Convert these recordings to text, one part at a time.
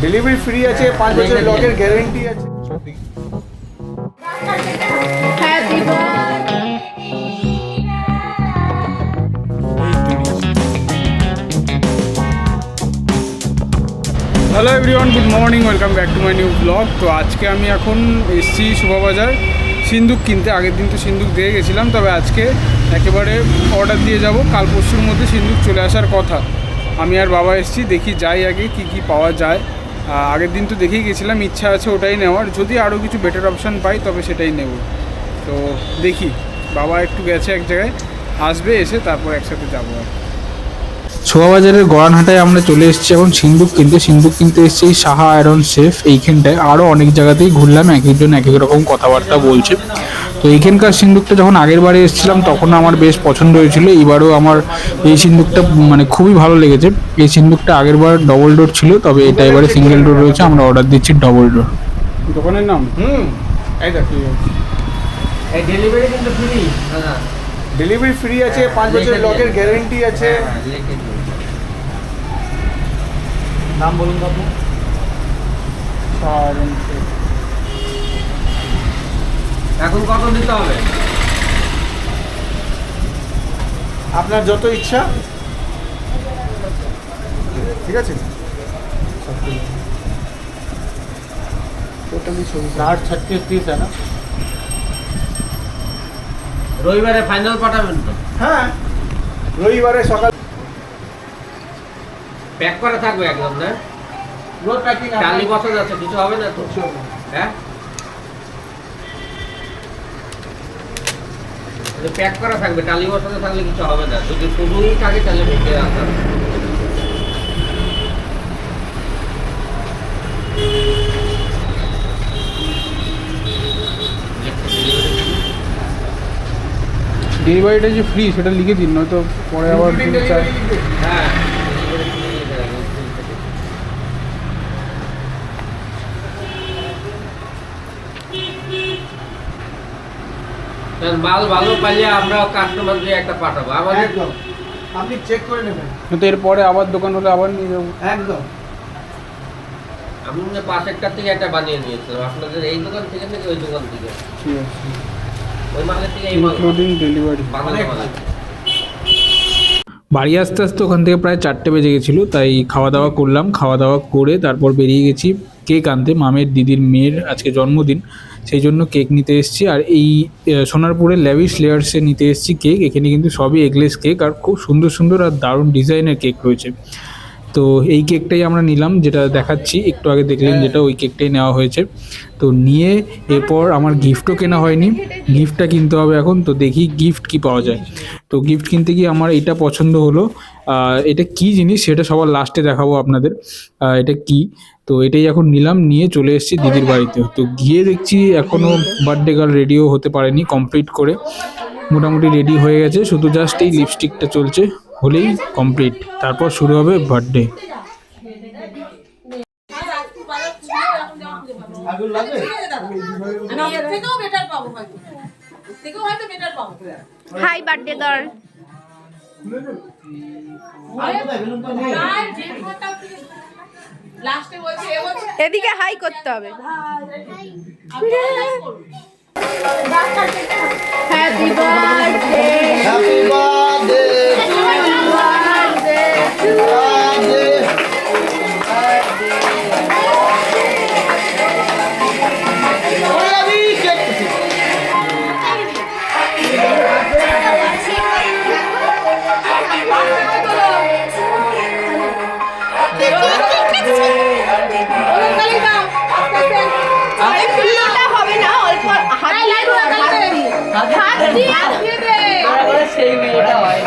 Delivery free আছে, 5 বছরের লকের গ্যারান্টি আছে। Hello everyone, good morning, welcome back to my new blog. তো আজকে আমি এখন এসেছি শোভাবাজার সিন্দুক কিনতে। আগের দিন তো সিন্দুক দিয়ে গেছিলাম, তবে আজকে একেবারে অর্ডার দিয়ে যাব। কাল পরশুর মধ্যে সিন্দুক চলে আসার কথা। আমি আর বাবা এসেছি, দেখি যাই আগে কি কি পাওয়া যায়। আগের দিন তো দেখেই গেছিলাম, ইচ্ছা আছে ওটাই নেওয়ার। যদি আরও কিছু বেটার অপশান পাই তবে সেটাই নেব। তো দেখি, বাবা একটু গেছে এক জায়গায়, আসবে, এসে তারপর একসাথে যাবো। আর শোভাবাজারের গড়ানহাটায় আমরা চলে এসেছি এখন সিন্দুক কিনতে এসেছি এই সাহা আয়রন সেফ এইখানটায়। আরও অনেক জায়গাতেই ঘুরলাম, এক একজন এক এক রকম কথাবার্তা বলছে। তো এইখানকার সিন্দুকটা যখন আগের বারে এসেছিলাম তখন আমার বেশ পছন্দ হয়েছিল। এবারও আমার এই সিন্দুকটা মানে খুবই ভালো লেগেছে। এই সিন্দুকটা আগের বার ডবল ডোর ছিল, তবে এটা এবারে সিঙ্গেল ডোর রয়েছে। আমরা অর্ডার দিচ্ছি ডবল ডোর। দোকানের নাম এই দেখি, এই ডেলিভারি কিন্তু ফ্রি। ডেলিভারি ফ্রি আছে, 5 বছরের লকের গ্যারান্টি আছে। নাম বলুন বাবু। এখন কত দিতে হবে? আপনার যত ইচ্ছা। ঠিক আছে, টোটালি 60-36 है ना। রবিবারে ফাইনাল পাঠাবেন তো? হ্যাঁ, রবিবারে সকাল প্যাক করা থাকবে একদম, না রোড প্যাকিং। টালি বসা যাচ্ছে, কিছু হবে না তো? হ্যাঁ, প্যাক করা থাকবে, টালি বসাতে থাকলে কিছু হবে না। যদি শুধুই থাকে তাহলে ভেঙে রাখতে হবে। ডেলিভারিটা যে ফ্রি সেটা লিখে দিন, নয়তো পরে আবার হ্যাঁ, মাল ভালো পাইলে আমরা কাস্টমারদের একটা পাঠাবো আমাদের। একদম, আপনি চেক করে নেবেন। তো এরপরে আবার দোকান হলে আবার নিয়ে যাবো। একদম, আমি পাশেরটার থেকে একটা বানিয়ে নিয়েছিলাম। আপনাদের এই দোকান থেকে নাকি ওই দোকান থেকে? ঠিক আছে, ওই মালের থেকে এই মাল ইনক্লুডিং ডেলিভারি। বানানো মাল। বাড়ি আস্তে আস্তে ওখান থেকে প্রায় 4টে বেজে গেছিলো, তাই খাওয়া দাওয়া করলাম। খাওয়া দাওয়া করে তারপর বেরিয়ে গেছি কেক আনতে। মামের দিদির মেয়ের আজকে জন্মদিন, সেই জন্য কেক নিতে এসেছি। আর এই সোনারপুরের ল্যাভিশ লেয়ার্সে নিতে এসেছি কেক। এখানে কিন্তু সবই এগলেস কেক, আর খুব সুন্দর সুন্দর আর দারুণ ডিজাইনের কেক রয়েছে। তো এই কেকটাই আমরা নিলাম, যেটা দেখাচ্ছি একটু আগে দেখলেন, যেটা ওই কেকটাই নেওয়া হয়েছে। তো নিয়ে এরপর আমার গিফটও কেনা হয়নি, গিফটটা কিনতে হবে এখন। তো দেখি গিফট কি পাওয়া যায়। তো গিফট কিনতে গিয়ে আমার এটা পছন্দ হলো। এটা কি জিনিস সেটা সবার লাস্টে দেখাবো আপনাদের, এটা কি। তো এটাই এখন নিলাম, নিয়ে চলে এসেছি দিদির বাড়িতে। তো গিয়ে দেখছি এখনও বার্থডে গার্ল রেডিও হতে পারেনি, কমপ্লিট করে মোটামুটি রেডি হয়ে গেছে। শুধু জাস্ট এই লিপস্টিকটা চলছে, হলেই কমপ্লিট। তারপর শুরু হবে বার্থডে। Hi birthday girl. এদিকে হাই করতে হবে। হ্যাপি বার্থডে, হ্যাপি বার্থডে, হবে না, অল্প হাত দিয়ে সেই মেয়েটা হয়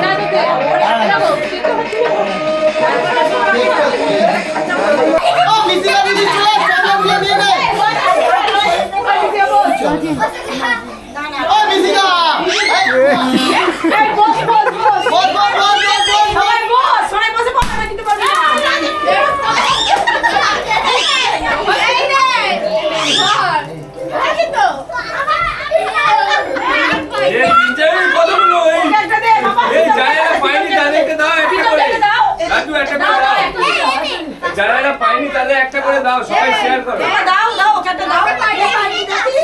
যারা পায়নি তাদের একটা করে করে দাও, সবাই শেয়ার করো। দাও দাও ওকে দাও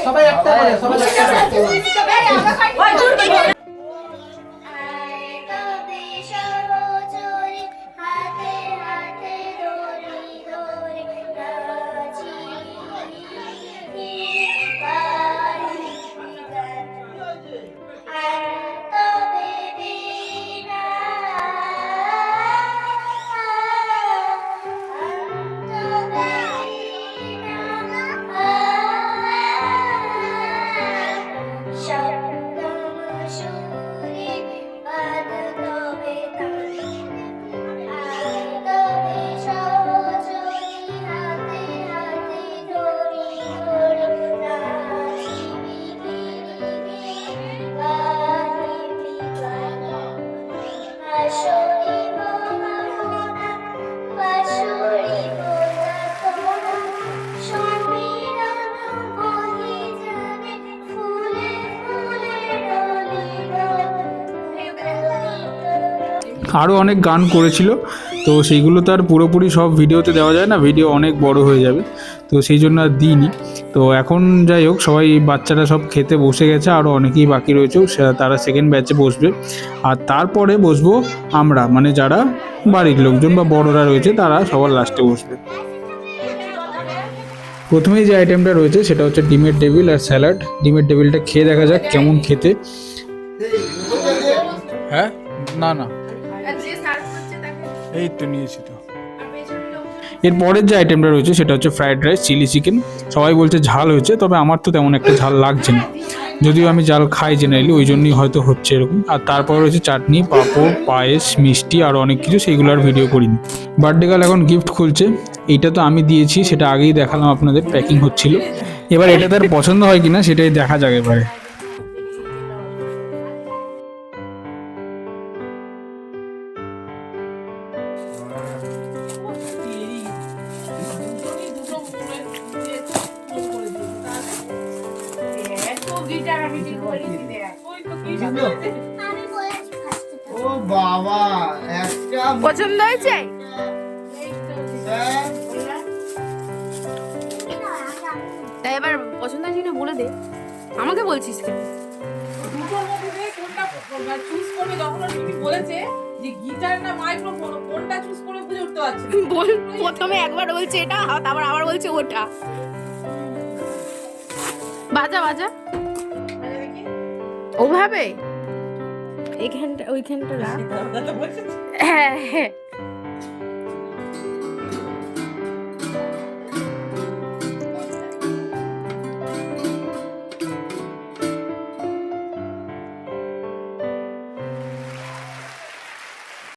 সবাই একটা করে সবাই একটা আরও অনেক গান করেছিল, তো সেইগুলো তো আর পুরোপুরি সব ভিডিওতে দেওয়া যায় না, ভিডিও অনেক বড় হয়ে যাবে, তো সেই জন্য আর দিইনি। তো এখন যাই হোক, সবাই বাচ্চারা সব খেতে বসে গেছে, আরও অনেকেই বাকি রয়েছে, তারা সেকেন্ড ব্যাচে বসবে। আর তারপরে বসবো আমরা, মানে যারা বাড়ির লোকজন বা বড়রা রয়েছে তারা সবার লাস্টে বসবে। প্রথমেই যে আইটেমটা রয়েছে সেটা হচ্ছে ডিমের টেবিল আর স্যালাড। ডিমের টেবিলটা খেয়ে দেখা যাক কেমন খেতে। হ্যাঁ, না না, এই তো নিয়েছি তো। এর পরের যে আইটেমটা রয়েছে সেটা হচ্ছে ফ্রাইড রাইস, চিলি চিকেন। সবাই বলছে ঝাল হয়েছে, তবে আমার তো তেমন একটা ঝাল লাগছে না, যদিও আমি ঝাল খাই জেনারেলি, ওই জন্যই হয়তো হচ্ছে এরকম। আর তারপরে রয়েছে চাটনি, পাঁপড়, পায়েস, মিষ্টি আর অনেক কিছু, সেইগুলো আর ভিডিও করিনি। বার্থডে গার্ল এখন গিফট খুলছে। এইটা তো আমি দিয়েছি, সেটা আগেই দেখালাম আপনাদের, প্যাকিং হচ্ছিল। এবার এটা তার পছন্দ হয় কিনা সেটাই দেখা যাক এবারে। ও বাবা একটা পছন্দ হয়েছে? তাই এবার পছন্দ হয়েছে কিনা বলে দে, আমাকে বলছিস কেন? দুটোর মধ্যে থেকে কোনটা চুজ করবে, যখন তুমি বলেছে যে গিটার না মাইক্রোফোন, কোনটা চুজ করে বুঝে উঠতে পারছি না। বল, প্রথমে একবার বলছে এটা, তারপর আবার বলছে ওটা। বাজা বাজা ওভাবে, এইখানটা ওইখানটা রাখ। হ্যাঁ হ্যাঁ,